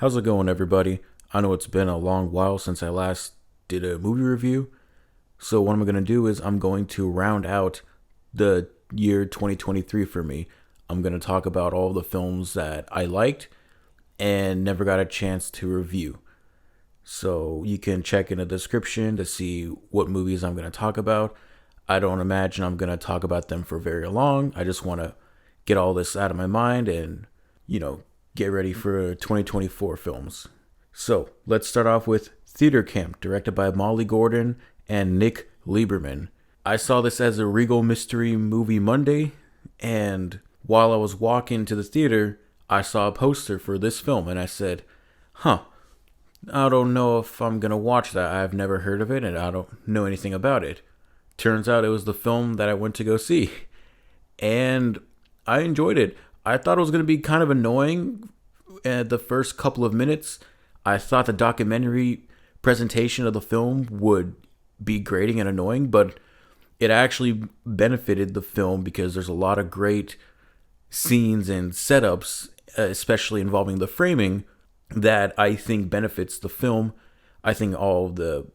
How's it going, everybody? I know it's been a long while since I last did a movie review. So, what I'm going to do is I'm going to round out the year 2023 for me. I'm going to talk about all the films that I liked and never got a chance to review. So, you can check in the description to see what movies I'm going to talk about. I don't imagine I'm going to talk about them for very long. I just want to get all this out of my mind and, get ready for 2024 films. So, let's start off with Theater Camp, directed by Molly Gordon and Nick Lieberman. I saw this as a Regal Mystery Movie Monday, and while I was walking to the theater, I saw a poster for this film, and I said, I don't know if I'm going to watch that. I've never heard of it, and I don't know anything about it. Turns out it was the film that I went to go see, and I enjoyed it. I thought it was going to be kind of annoying at the first couple of minutes. I thought the documentary presentation of the film would be grating and annoying, but it actually benefited the film because there's a lot of great scenes and setups, especially involving the framing, that I think benefits the film. I think all of the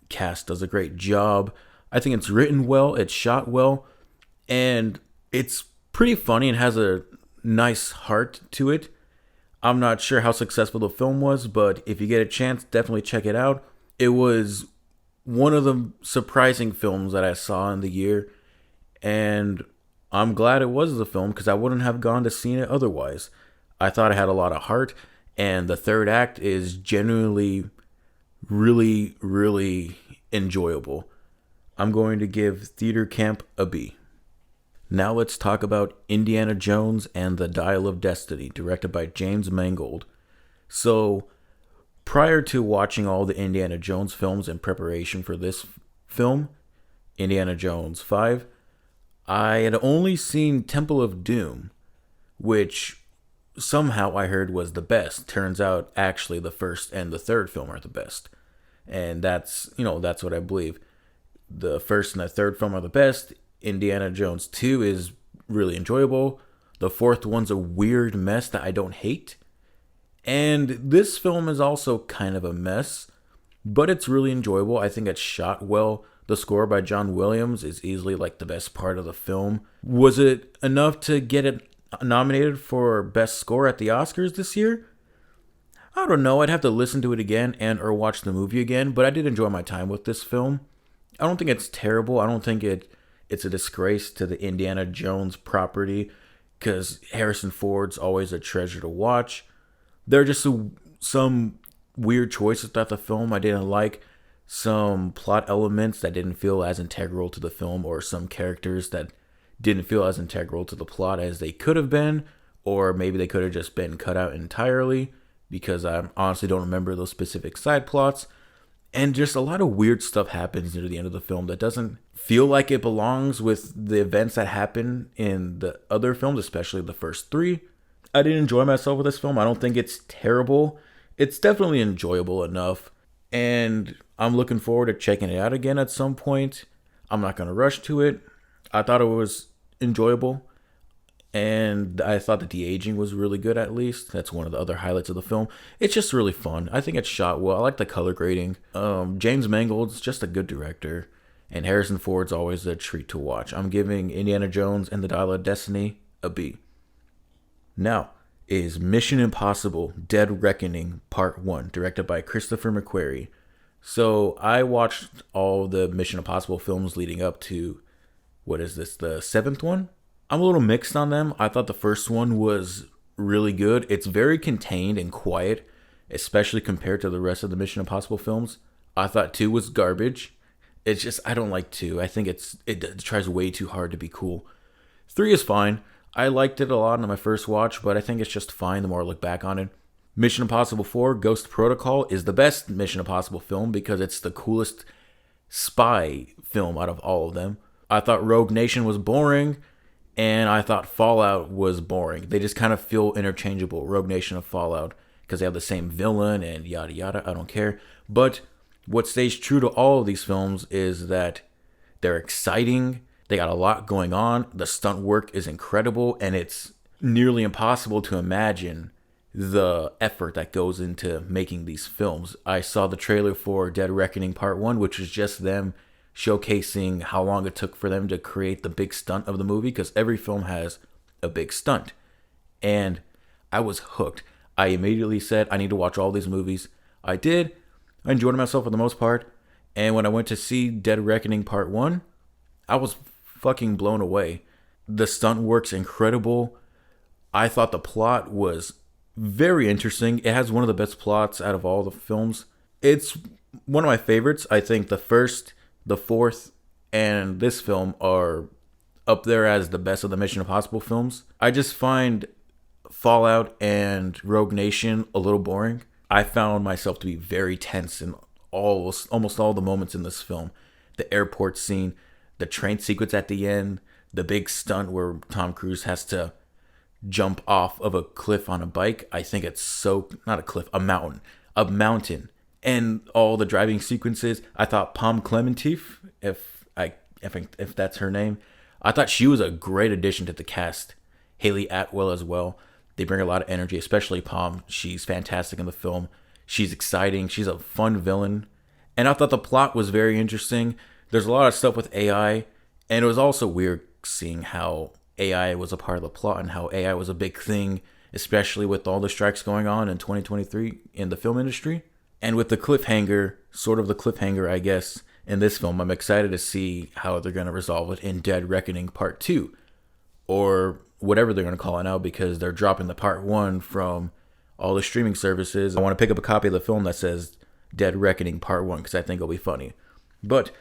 cast does a great job. I think it's written well, it's shot well, and it's pretty funny and has a nice heart to it. I'm not sure how successful the film was, but if you get a chance, definitely check it out. It was one of the surprising films that I saw in the year, and I'm glad it was the film because I wouldn't have gone to see it otherwise. I thought it had a lot of heart, and the third act is genuinely really, really enjoyable. I'm going to give Theater Camp a B. Now let's talk about Indiana Jones and the Dial of Destiny, directed by James Mangold. So, prior to watching all the Indiana Jones films in preparation for this film, Indiana Jones 5, I had only seen Temple of Doom, which somehow I heard was the best. Turns out, actually, the first and the third film are the best. And that's what I believe. The first and the third film are the best. Indiana Jones 2 is really enjoyable. The fourth one's a weird mess that I don't hate. And this film is also kind of a mess, but it's really enjoyable. I think it's shot well. The score by John Williams is easily the best part of the film. Was it enough to get it nominated for Best Score at the Oscars this year? I don't know. I'd have to listen to it again and or watch the movie again, but I did enjoy my time with this film. I don't think it's terrible. I don't think it's a disgrace to the Indiana Jones property because Harrison Ford's always a treasure to watch. There are just some weird choices throughout the film I didn't like. Some plot elements that didn't feel as integral to the film, or some characters that didn't feel as integral to the plot as they could have been, or maybe they could have just been cut out entirely because I honestly don't remember those specific side plots. And just a lot of weird stuff happens near the end of the film that doesn't feel like it belongs with the events that happen in the other films, especially the first three. I did enjoy myself with this film. I don't think it's terrible. It's definitely enjoyable enough. And I'm looking forward to checking it out again at some point. I'm not going to rush to it. I thought it was enjoyable. And I thought the de-aging was really good, at least. That's one of the other highlights of the film. It's just really fun. I think it's shot well. I like the color grading. James Mangold's just a good director. And Harrison Ford's always a treat to watch. I'm giving Indiana Jones and the Dial of Destiny a B. Now is Mission Impossible Dead Reckoning Part 1, directed by Christopher McQuarrie. So I watched all the Mission Impossible films leading up to, the seventh one? I'm a little mixed on them. I thought the first one was really good. It's very contained and quiet, especially compared to the rest of the Mission Impossible films. I thought 2 was garbage. It's just, I don't like 2. I think it tries way too hard to be cool. 3 is fine. I liked it a lot on my first watch, but I think it's just fine the more I look back on it. Mission Impossible 4, Ghost Protocol, is the best Mission Impossible film because it's the coolest spy film out of all of them. I thought Rogue Nation was boring. And I thought Fallout was boring. They just kind of feel interchangeable, Rogue Nation and Fallout, because they have the same villain and yada yada. I don't care. But what stays true to all of these films is that they're exciting. They got a lot going on. The stunt work is incredible, and it's nearly impossible to imagine the effort that goes into making these films. I saw the trailer for Dead Reckoning Part 1, which is just them showcasing how long it took for them to create the big stunt of the movie, because every film has a big stunt. And I was hooked. I immediately said, I need to watch all these movies. I did. I enjoyed myself for the most part. And when I went to see Dead Reckoning Part 1, I was fucking blown away. The stunt work's incredible. I thought the plot was very interesting. It has one of the best plots out of all the films. It's one of my favorites. I think the first, the fourth, and this film are up there as the best of the Mission Impossible films. I just find Fallout and Rogue Nation a little boring. I found myself to be very tense in almost all the moments in this film. The airport scene, the train sequence at the end, the big stunt where Tom Cruise has to jump off of a cliff on a bike. I think it's so, not a cliff, a mountain. And all the driving sequences. I thought Pom Klementieff, if that's her name, I thought she was a great addition to the cast. Haley Atwell as well. They bring a lot of energy, especially Pom. She's fantastic in the film. She's exciting. She's a fun villain. And I thought the plot was very interesting. There's a lot of stuff with AI. And it was also weird seeing how AI was a part of the plot and how AI was a big thing, especially with all the strikes going on in 2023 in the film industry. And with the cliffhanger, sort of the cliffhanger, I guess, in this film, I'm excited to see how they're going to resolve it in Dead Reckoning Part 2. Or whatever they're going to call it now, because they're dropping the Part 1 from all the streaming services. I want to pick up a copy of the film that says Dead Reckoning Part 1 because I think it'll be funny. But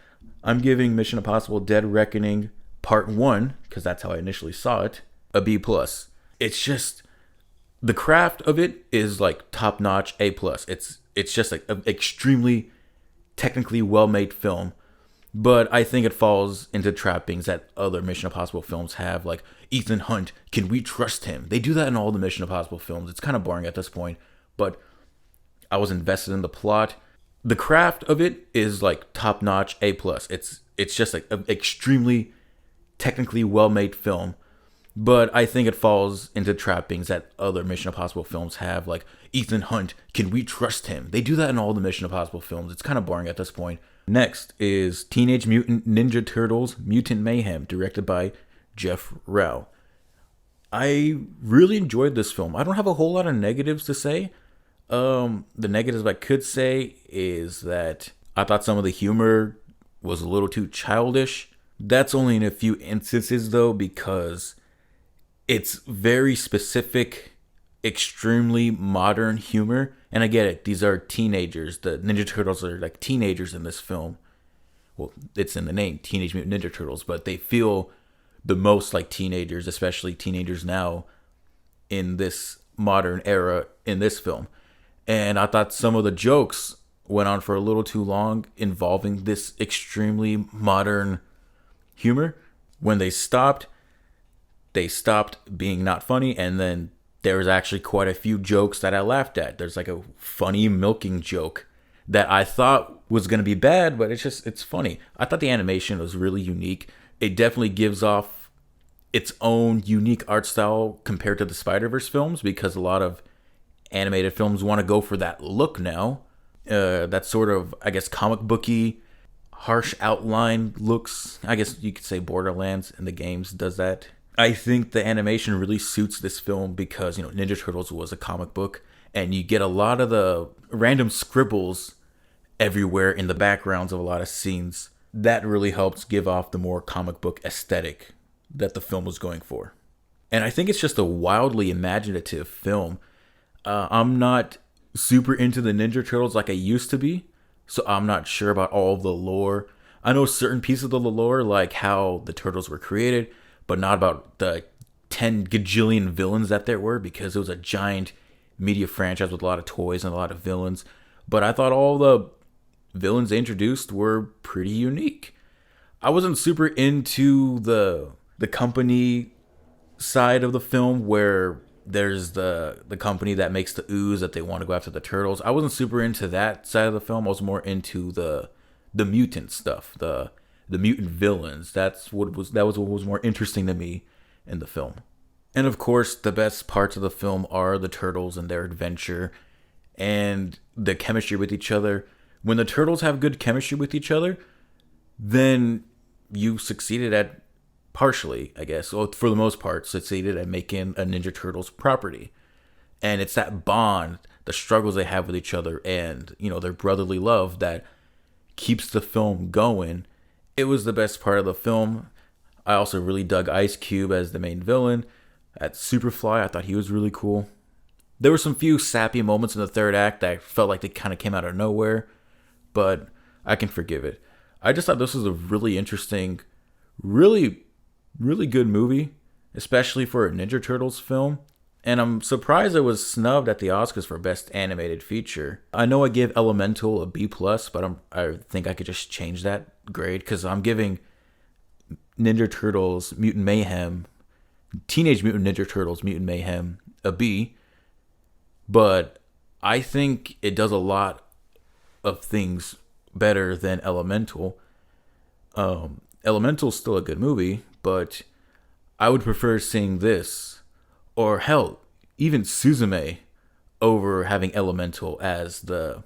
I'm giving Mission Impossible Dead Reckoning Part 1, because that's how I initially saw it, a B+. It's just, the craft of it is like top notch, A+. It's just like an extremely technically well-made film. But I think it falls into trappings that other Mission Impossible films have, like Ethan Hunt, can we trust him? They do that in all the Mission Impossible films. It's kind of boring at this point, but I was invested in the plot. The craft of it is like top-notch, A+. It's just like an extremely technically well-made film, but I think it falls into trappings that other Mission Impossible films have, like Ethan Hunt, can we trust him? They do that in all the Mission Impossible films. It's kind of boring at this point. Next is Teenage Mutant Ninja Turtles Mutant Mayhem, directed by Jeff Rao. I really enjoyed this film. I don't have a whole lot of negatives to say. The negatives I could say is that I thought some of the humor was a little too childish. That's only in a few instances though, because it's very specific, extremely modern humor. And I get it, these are teenagers. The Ninja Turtles are like teenagers in this film. Well, it's in the name, Teenage Mutant Ninja Turtles, but they feel the most like teenagers, especially teenagers now in this modern era in this film. And I thought some of the jokes went on for a little too long involving this extremely modern humor. When they stopped being not funny, and then there was actually quite a few jokes that I laughed at. There's like a funny milking joke that I thought was going to be bad, but it's funny. I thought the animation was really unique. It definitely gives off its own unique art style compared to the Spider-Verse films, because a lot of animated films want to go for that look now. That sort of, I guess, comic booky, harsh outline looks. I guess you could say Borderlands in the games does that. I think the animation really suits this film because, Ninja Turtles was a comic book, and you get a lot of the random scribbles everywhere in the backgrounds of a lot of scenes. That really helps give off the more comic book aesthetic that the film was going for. And I think it's just a wildly imaginative film. I'm not super into the Ninja Turtles like I used to be, so I'm not sure about all of the lore. I know certain pieces of the lore, like how the Turtles were created, but not about the 10 gajillion villains that there were, because it was a giant media franchise with a lot of toys and a lot of villains. But I thought all the villains they introduced were pretty unique. I wasn't super into the company side of the film, where there's the company that makes the ooze that they want to go after the turtles. I wasn't super into that side of the film. I was more into the mutant stuff, the mutant villains. That was what was more interesting to me in the film. And of course, the best parts of the film are the turtles and their adventure and the chemistry with each other. When the turtles have good chemistry with each other, then you succeeded at partially, I guess, well, for the most part, succeeded at making a Ninja Turtles property. And it's that bond, the struggles they have with each other, and their brotherly love that keeps the film going. It was the best part of the film. I also really dug Ice Cube as the main villain. At Superfly, I thought he was really cool. There were some few sappy moments in the third act that felt like they kind of came out of nowhere, but I can forgive it. I just thought this was a really interesting, really, really good movie, especially for a Ninja Turtles film. And I'm surprised it was snubbed at the Oscars for Best Animated Feature. I know I gave Elemental a B+, but I think I could just change that grade because I'm giving Ninja Turtles Mutant Mayhem, Teenage Mutant Ninja Turtles Mutant Mayhem a B. But I think it does a lot of things better than Elemental. Elemental's still a good movie, but I would prefer seeing this, or hell, even Suzume, over having Elemental as the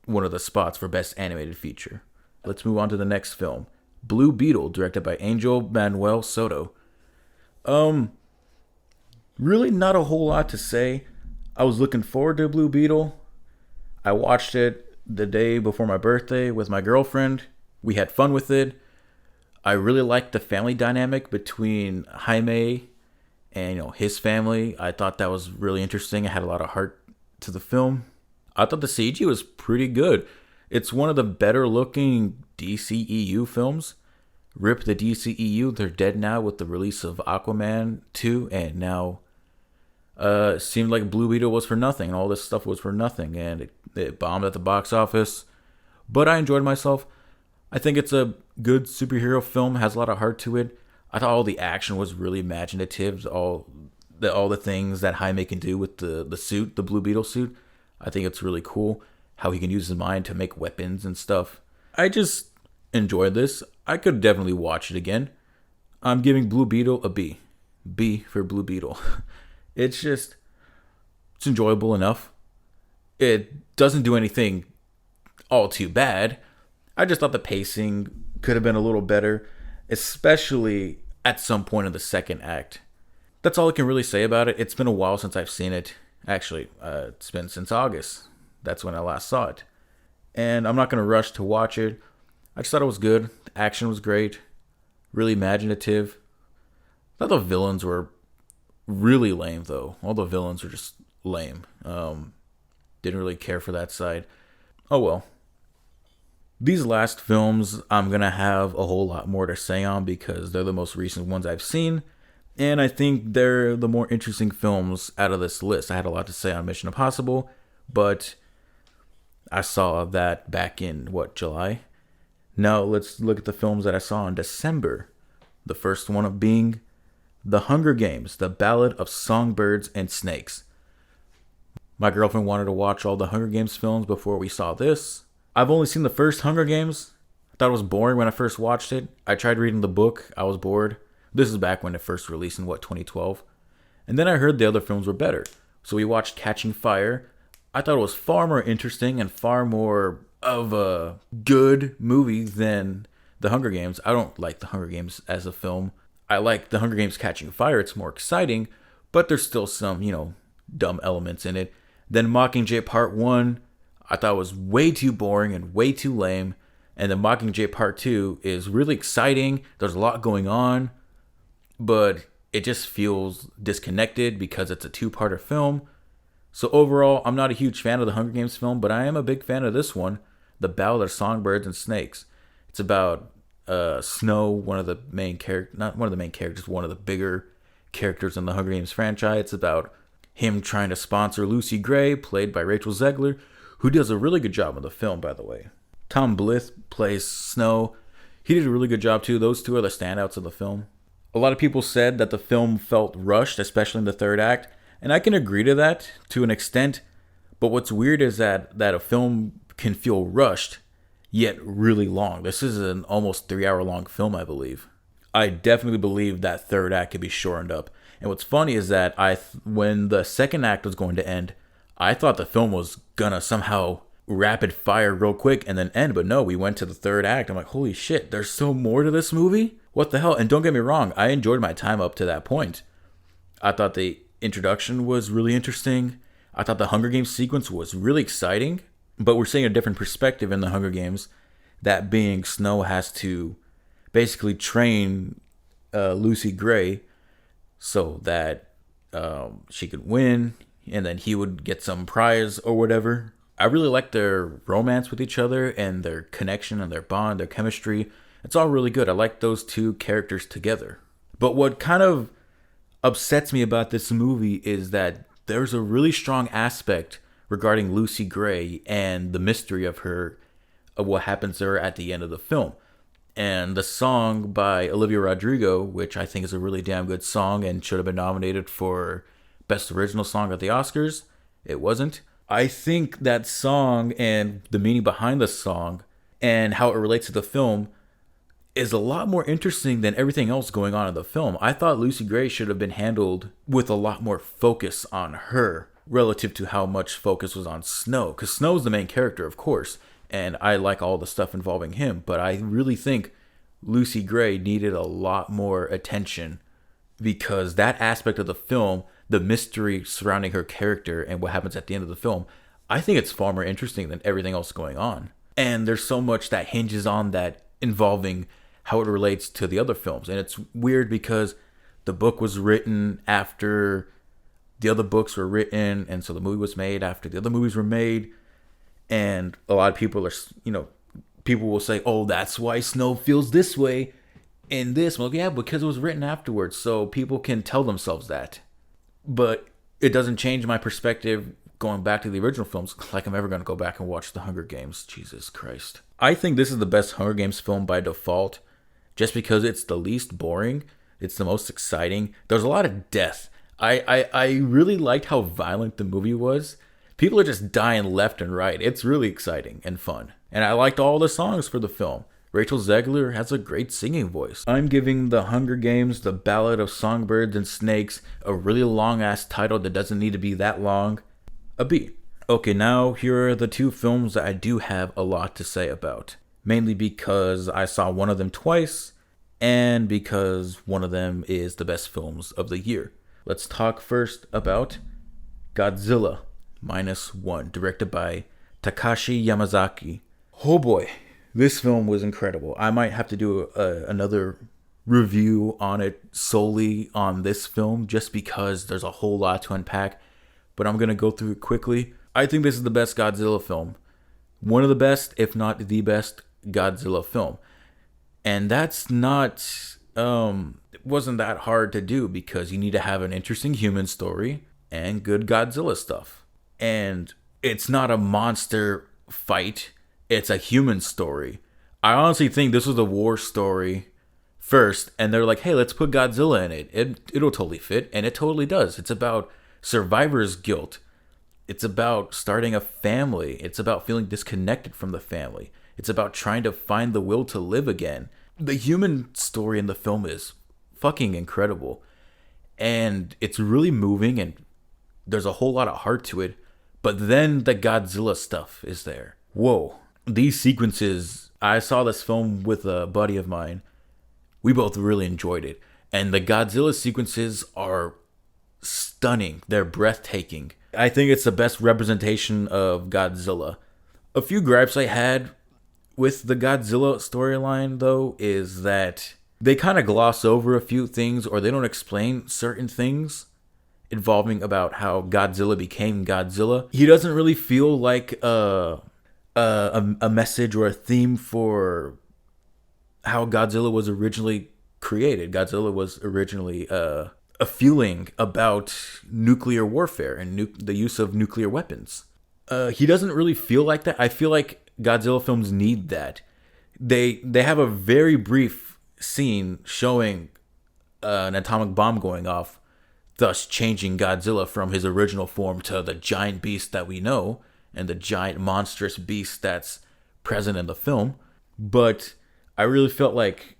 one of the spots for Best Animated Feature. Let's move on to the next film, Blue Beetle, directed by Angel Manuel Soto. Really not a whole lot to say. I was looking forward to Blue Beetle. I watched it the day before my birthday with my girlfriend. We had fun with it. I really liked the family dynamic between Jaime and his family. I thought that was really interesting. It had a lot of heart to the film. I thought the CG was pretty good. It's one of the better looking DCEU films. Rip the DCEU, they're dead now with the release of Aquaman 2, and now it seemed like Blue Beetle was for nothing. All this stuff was for nothing, and it bombed at the box office. But I enjoyed myself. I think it's a good superhero film, has a lot of heart to it. I thought all the action was really imaginative. All the things that Jaime can do with the suit, the Blue Beetle suit. I think it's really cool how he can use his mind to make weapons and stuff. I just enjoyed this. I could definitely watch it again. I'm giving Blue Beetle a B. B for Blue Beetle. It's enjoyable enough. It doesn't do anything all too bad. I just thought the pacing could have been a little better, especially at some point in the second act. That's all I can really say about it. It's been a while since I've seen it. Actually, it's been since August. That's when I last saw it. And I'm not going to rush to watch it. I just thought it was good. The action was great. Really imaginative. I thought the villains were really lame, though. All the villains were just lame. Didn't really care for that side. Oh well. These last films, I'm going to have a whole lot more to say on because they're the most recent ones I've seen. And I think they're the more interesting films out of this list. I had a lot to say on Mission Impossible, but I saw that back in, July? Now let's look at the films that I saw in December. The first one of being The Hunger Games, The Ballad of Songbirds and Snakes. My girlfriend wanted to watch all the Hunger Games films before we saw this. I've only seen the first Hunger Games. I thought it was boring when I first watched it. I tried reading the book. I was bored. This is back when it first released in, 2012. And then I heard the other films were better. So we watched Catching Fire. I thought it was far more interesting and far more of a good movie than The Hunger Games. I don't like The Hunger Games as a film. I like The Hunger Games Catching Fire. It's more exciting, but there's still some, dumb elements in it. Then Mockingjay Part 1, I thought was way too boring and way too lame. And then Mockingjay Part 2 is really exciting. There's a lot going on, but it just feels disconnected because it's a two-parter film. So overall, I'm not a huge fan of the Hunger Games film, but I am a big fan of this one, The Ballad of Songbirds and Snakes. It's about Snow, one of the main characters, not one of the main characters, one of the bigger characters in the Hunger Games franchise. It's about him trying to sponsor Lucy Gray, played by Rachel Zegler, who does a really good job in the film, by the way. Tom Blyth plays Snow. He did a really good job too. Those two are the standouts of the film. A lot of people said that the film felt rushed, especially in the third act, and I can agree to that to an extent. But what's weird is that a film can feel rushed, yet really long. This is an almost 3-hour long film, I believe. I definitely believe that third act could be shortened up. And what's funny is that when the second act was going to end, I thought the film was gonna somehow rapid fire real quick and then end, but no, we went to the third act. I'm like, holy shit, there's so more to this movie? What the hell? And don't get me wrong, I enjoyed my time up to that point. I thought the introduction was really interesting. I thought the Hunger Games sequence was really exciting, but we're seeing a different perspective in the Hunger Games. That being, Snow has to basically train Lucy Gray so that she could win, and then he would get some prize or whatever. I really like their romance with each other and their connection and their bond, their chemistry. It's all really good. I like those two characters together. But what kind of upsets me about this movie is that there's a really strong aspect regarding Lucy Gray and the mystery of her, of what happens to her at the end of the film. And the song by Olivia Rodrigo, which I think is a really damn good song and should have been nominated for Best Original Song at the Oscars, it wasn't. I think that song and the meaning behind the song and how it relates to the film is a lot more interesting than everything else going on in the film. I thought Lucy Gray should have been handled with a lot more focus on her relative to how much focus was on Snow. Because Snow's the main character, of course, and I like all the stuff involving him. But I really think Lucy Gray needed a lot more attention because that aspect of the film, the mystery surrounding her character and what happens at the end of the film, I think it's far more interesting than everything else going on. And there's so much that hinges on that involving how it relates to the other films. And it's weird because the book was written after the other books were written, and so the movie was made after the other movies were made. And a lot of people are, people will say, oh, that's why Snow feels this way in this. Well, yeah, because it was written afterwards, so people can tell themselves that. But it doesn't change my perspective going back to the original films, like I'm ever going to go back and watch The Hunger Games. Jesus Christ. I think this is the best Hunger Games film by default, just because it's the least boring. It's the most exciting. There's a lot of death. I really liked how violent the movie was. People are just dying left and right. It's really exciting and fun. And I liked all the songs for the film. Rachel Zegler has a great singing voice. I'm giving The Hunger Games, The Ballad of Songbirds and Snakes, a really long-ass title that doesn't need to be that long, a B. Okay, now here are the two films that I do have a lot to say about. Mainly because I saw one of them twice, and because one of them is the best films of the year. Let's talk first about Godzilla -1, directed by Takashi Yamazaki. Oh boy, this film was incredible. I might have to do another review on it solely on this film, just because there's a whole lot to unpack. But I'm going to go through it quickly. I think this is the best Godzilla film. One of the best, if not the best, Godzilla film. And that's not, it wasn't that hard to do, because you need to have an interesting human story and good Godzilla stuff. And it's not a monster fight, it's a human story. I honestly think this was a war story first, and they're like, hey, let's put Godzilla in it. It'll totally fit, and it totally does. It's about survivor's guilt. It's about starting a family. It's about feeling disconnected from the family. It's about trying to find the will to live again. The human story in the film is fucking incredible. And it's really moving, and there's a whole lot of heart to it. But then the Godzilla stuff is there. Whoa. These sequences, I saw this film with a buddy of mine. We both really enjoyed it. And the Godzilla sequences are stunning. They're breathtaking. I think it's the best representation of Godzilla. A few gripes I had with the Godzilla storyline, though, is that they kind of gloss over a few things, or they don't explain certain things involving about how Godzilla became Godzilla. He doesn't really feel like a message or a theme for how Godzilla was originally created. Godzilla was originally a feeling about nuclear warfare and the use of nuclear weapons. He doesn't really feel like that. I feel like Godzilla films need that. They have a very brief scene showing an atomic bomb going off, thus changing Godzilla from his original form to the giant beast that we know and the giant monstrous beast that's present in the film. But I really felt like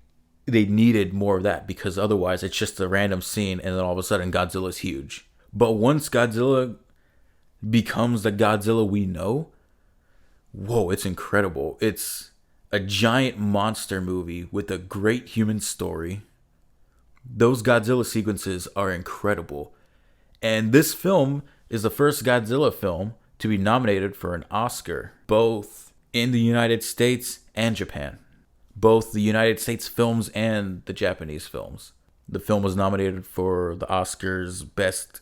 they needed more of that, because otherwise it's just a random scene and then all of a sudden Godzilla's huge. But once Godzilla becomes the Godzilla we know, whoa, it's incredible. It's a giant monster movie with a great human story. Those Godzilla sequences are incredible. And this film is the first Godzilla film to be nominated for an Oscar, both in the United States and Japan. Both the United States films and the Japanese films. The film was nominated for the Oscars Best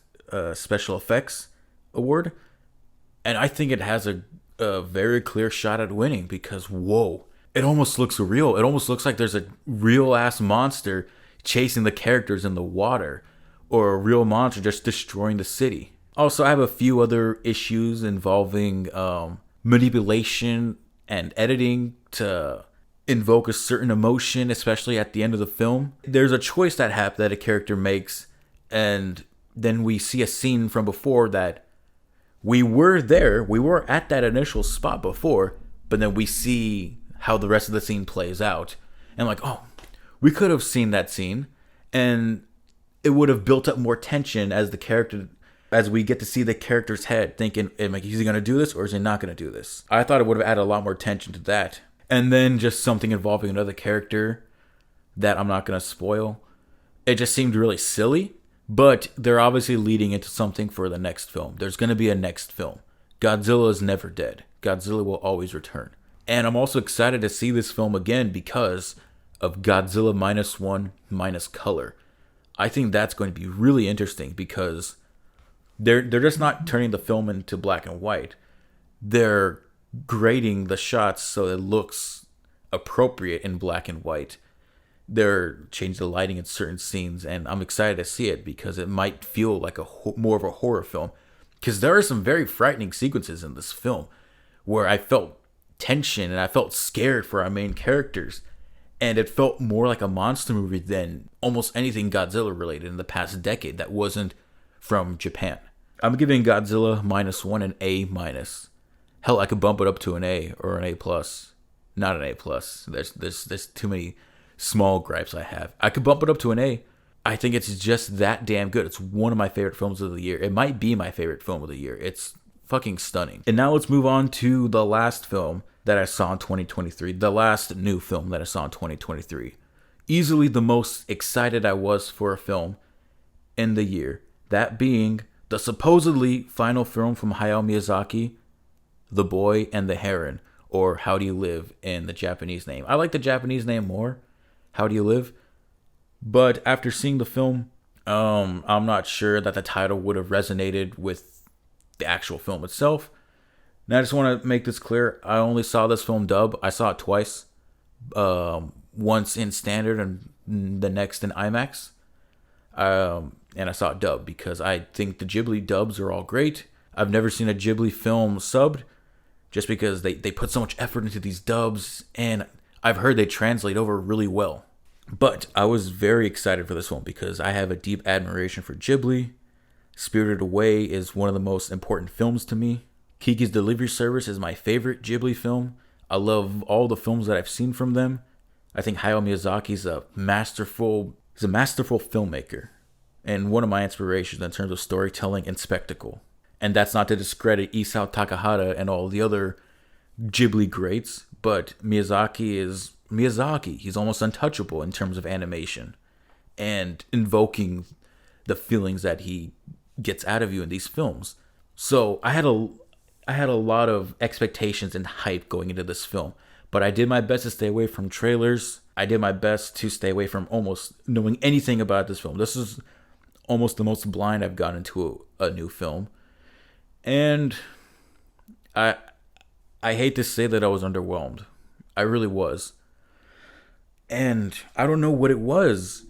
Special Effects Award. And I think it has a very clear shot at winning because, whoa, it almost looks real. It almost looks like there's a real ass monster chasing the characters in the water, or a real monster just destroying the city. Also, I have a few other issues involving manipulation and editing to invoke a certain emotion, especially at the end of the film. There's a choice that a character makes, and then we see a scene from before that we were at that initial spot before, but then we see how the rest of the scene plays out. And like, oh, we could have seen that scene, and it would have built up more tension as we get to see the character's head thinking, like, is he going to do this or is he not going to do this? I thought it would have added a lot more tension to that. And then just something involving another character that I'm not going to spoil. It just seemed really silly, but they're obviously leading into something for the next film. There's going to be a next film. Godzilla is never dead. Godzilla will always return. And I'm also excited to see this film again because of Godzilla -1 minus color. I think that's going to be really interesting because they're just not turning the film into black and white. They're grading the shots so it looks appropriate in black and white. They're changing the lighting in certain scenes, and I'm excited to see it because it might feel like more of a horror film. Because there are some very frightening sequences in this film where I felt tension and I felt scared for our main characters. And it felt more like a monster movie than almost anything Godzilla related in the past decade that wasn't from Japan. I'm giving Godzilla -1 an A-. Hell, I could bump it up to an A or an A+. Not an A+. There's too many small gripes I have. I could bump it up to an A. I think it's just that damn good. It's one of my favorite films of the year. It might be my favorite film of the year. It's fucking stunning. And now let's move on to the last film that I saw in 2023. The last new film that I saw in 2023. Easily the most excited I was for a film in the year. That being the supposedly final film from Hayao Miyazaki, The Boy and the Heron, or How Do You Live in the Japanese name. I like the Japanese name more, How Do You Live? But after seeing the film, I'm not sure that the title would have resonated with the actual film itself. Now, I just want to make this clear. I only saw this film dub. I saw it twice. Once in standard and the next in IMAX. And I saw it dubbed because I think the Ghibli dubs are all great. I've never seen a Ghibli film subbed just because they put so much effort into these dubs, and I've heard they translate over really well. But I was very excited for this film because I have a deep admiration for Ghibli. Spirited Away is one of the most important films to me. Kiki's Delivery Service is my favorite Ghibli film. I love all the films that I've seen from them. I think Hayao Miyazaki's a masterful filmmaker and one of my inspirations in terms of storytelling and spectacle. And that's not to discredit Isao Takahata and all the other Ghibli greats, but Miyazaki is Miyazaki. He's almost untouchable in terms of animation and invoking the feelings that he gets out of you in these films. So I had a lot of expectations and hype going into this film, but I did my best to stay away from trailers. I did my best to stay away from almost knowing anything about this film. This is almost the most blind I've gotten into a new film. And I hate to say that I was underwhelmed. I really was. And I don't know what it was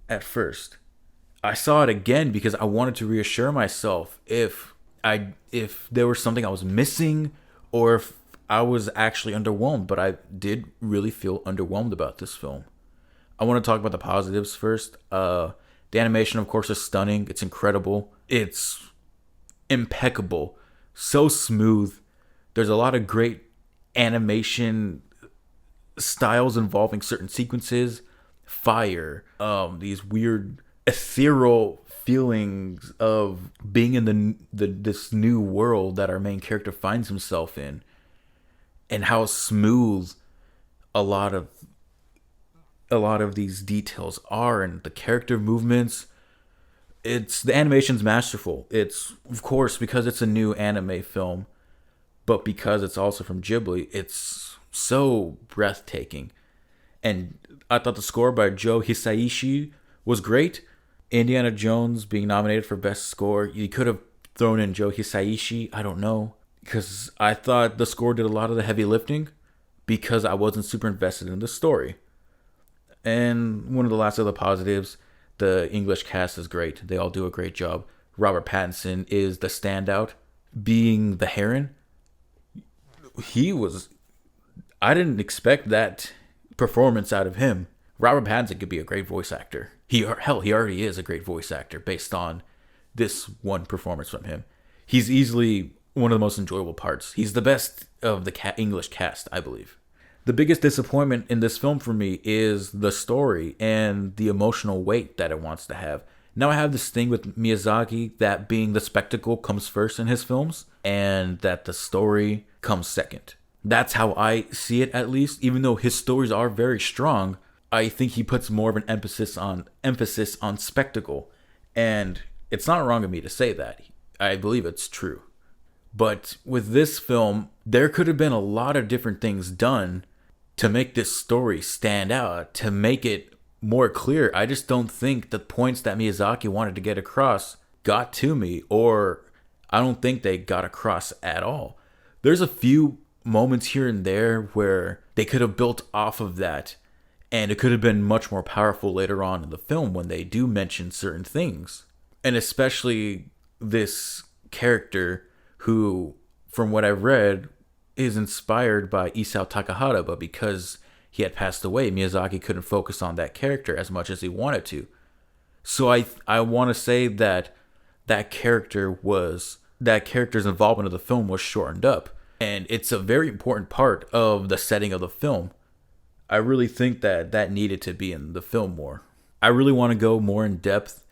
at first. I saw it again because I wanted to reassure myself if there was something I was missing or if I was actually underwhelmed. But I did really feel underwhelmed about this film. I want to talk about the positives first. The animation, of course, is stunning. It's incredible. It's impeccable. So smooth. There's a lot of great animation styles involving certain sequences. fire, these weird ethereal feelings of being in this new world that our main character finds himself in, and how smooth a lot of these details are, and the character movements. The animation's masterful. It's, of course, because it's a new anime film, but because it's also from Ghibli, it's so breathtaking. And I thought the score by Joe Hisaishi was great. Indiana Jones being nominated for Best Score, you could have thrown in Joe Hisaishi. I don't know. Because I thought the score did a lot of the heavy lifting because I wasn't super invested in the story. And one of the last of the positives, the English cast is great. They all do a great job. Robert Pattinson is the standout. Being the Heron, I didn't expect that performance out of him. Robert Pattinson could be a great voice actor. He already is a great voice actor based on this one performance from him. He's easily one of the most enjoyable parts. He's the best of the English cast, I believe. The biggest disappointment in this film for me is the story and the emotional weight that it wants to have. Now I have this thing with Miyazaki that being the spectacle comes first in his films and that the story comes second. That's how I see it, at least. Even though his stories are very strong, I think he puts more of an emphasis on spectacle. And it's not wrong of me to say that. I believe it's true. But with this film, there could have been a lot of different things done to make this story stand out, to make it more clear. I just don't think the points that Miyazaki wanted to get across got to me, or I don't think they got across at all. There's a few moments here and there where they could have built off of that, and it could have been much more powerful later on in the film when they do mention certain things. And especially this character who, from what I've read, is inspired by Isao Takahata, but because he had passed away, Miyazaki couldn't focus on that character as much as he wanted to. So I want to say that character's involvement of the film was shortened up, and it's a very important part of the setting of the film. I really think that needed to be in the film more. I really want to go more in depth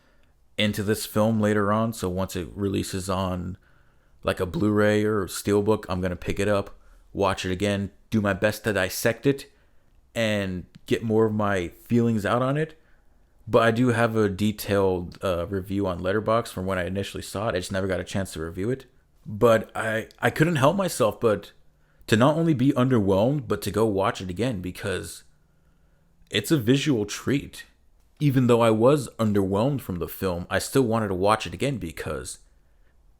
into this film later on, so once it releases on like a Blu-ray or Steelbook, I'm going to pick it up, watch it again, do my best to dissect it, and get more of my feelings out on it. But I do have a detailed review on Letterboxd from when I initially saw it. I just never got a chance to review it. But I couldn't help myself but to not only be underwhelmed, but to go watch it again, because it's a visual treat. Even though I was underwhelmed from the film, I still wanted to watch it again because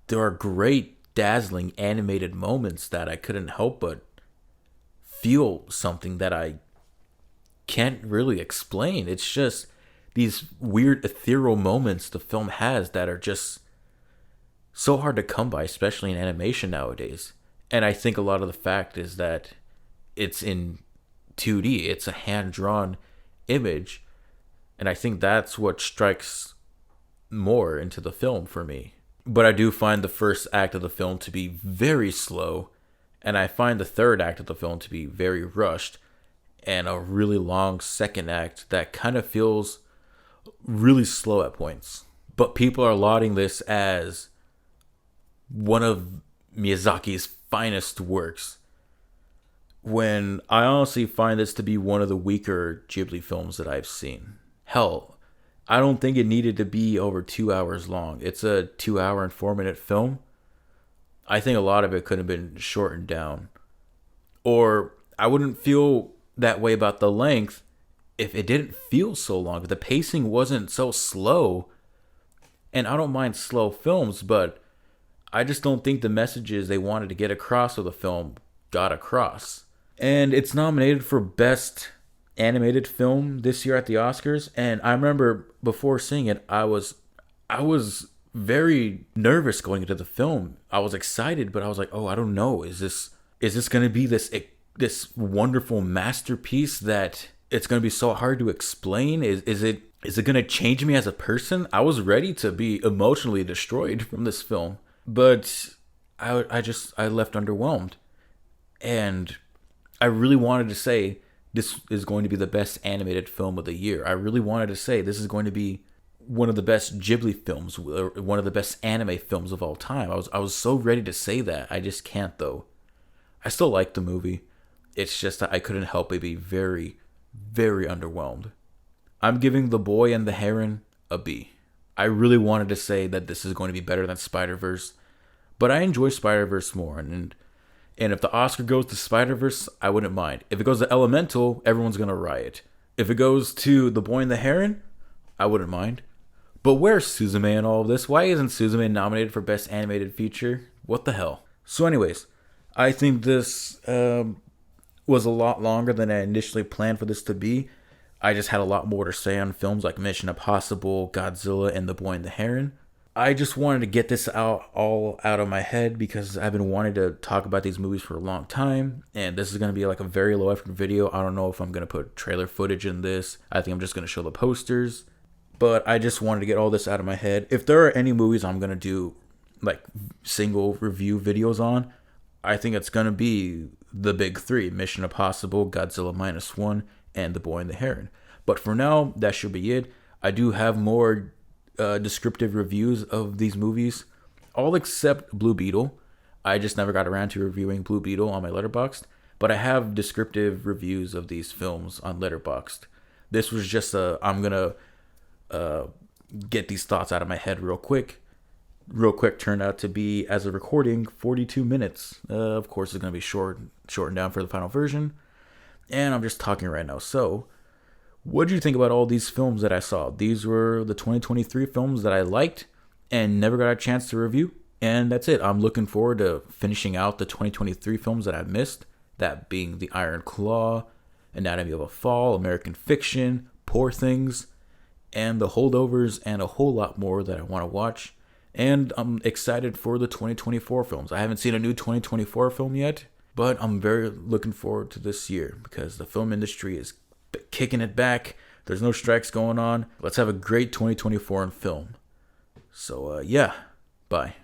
there are great, dazzling animated moments that I couldn't help but feel something that I can't really explain. It's just these weird ethereal moments the film has that are just so hard to come by, especially in animation nowadays. And I think a lot of the fact is that it's in 2D. It's a hand-drawn image. And I think that's what strikes more into the film for me. But I do find the first act of the film to be very slow, and I find the third act of the film to be very rushed, and a really long second act that kind of feels really slow at points. But people are lauding this as one of Miyazaki's finest works, when I honestly find this to be one of the weaker Ghibli films that I've seen. Hell, I don't think it needed to be over 2 hours long. It's a 2 hour and 4 minute film. I think a lot of it could have been shortened down. Or I wouldn't feel that way about the length if it didn't feel so long. If the pacing wasn't so slow. And I don't mind slow films, but I just don't think the messages they wanted to get across with the film got across. And it's nominated for Best Animated Film this year at the Oscars, and I remember before seeing it, I was very nervous going into the film. I was excited, but I was like, oh, I don't know, is this going to be this wonderful masterpiece that it's going to be so hard to explain? Is it going to change me as a person? I was ready to be emotionally destroyed from this film, but I left underwhelmed, and I really wanted to say this is going to be the best animated film of the year. I really wanted to say this is going to be one of the best Ghibli films, or one of the best anime films of all time. I was so ready to say that. I just can't though. I still like the movie. It's just that I couldn't help but be very, very underwhelmed. I'm giving The Boy and the Heron a B. I really wanted to say that this is going to be better than Spider-Verse, but I enjoy Spider-Verse more, and if the Oscar goes to Spider-Verse, I wouldn't mind. If it goes to Elemental, everyone's gonna riot. If it goes to The Boy and the Heron, I wouldn't mind. But where's Suzume in all of this? Why isn't Suzume nominated for Best Animated Feature? What the hell? So anyways, I think this was a lot longer than I initially planned for this to be. I just had a lot more to say on films like Mission Impossible, Godzilla, and The Boy and the Heron. I just wanted to get this all out of my head because I've been wanting to talk about these movies for a long time, and this is going to be like a very low effort video. I don't know if I'm going to put trailer footage in this. I think I'm just going to show the posters, but I just wanted to get all this out of my head. If there are any movies I'm going to do like single review videos on, I think it's going to be the big three: Mission Impossible, Godzilla Minus One, and The Boy and the Heron. But for now, that should be it. I do have more descriptive reviews of these movies, all except Blue Beetle. I just never got around to reviewing Blue Beetle on my Letterboxd, but I have descriptive reviews of these films on Letterboxd. This was just I'm gonna get these thoughts out of my head real quick. Turned out to be, as a recording, 42 minutes. Of course, it's gonna be shortened down for the final version, and I'm just talking right now. So, what did you think about all these films that I saw? These were the 2023 films that I liked and never got a chance to review. And that's it. I'm looking forward to finishing out the 2023 films that I missed. That being The Iron Claw, Anatomy of a Fall, American Fiction, Poor Things, and The Holdovers, and a whole lot more that I want to watch. And I'm excited for the 2024 films. I haven't seen a new 2024 film yet, but I'm very looking forward to this year because the film industry is kicking it back. There's no strikes going on. Let's have a great 2024 in film. So, yeah. Bye.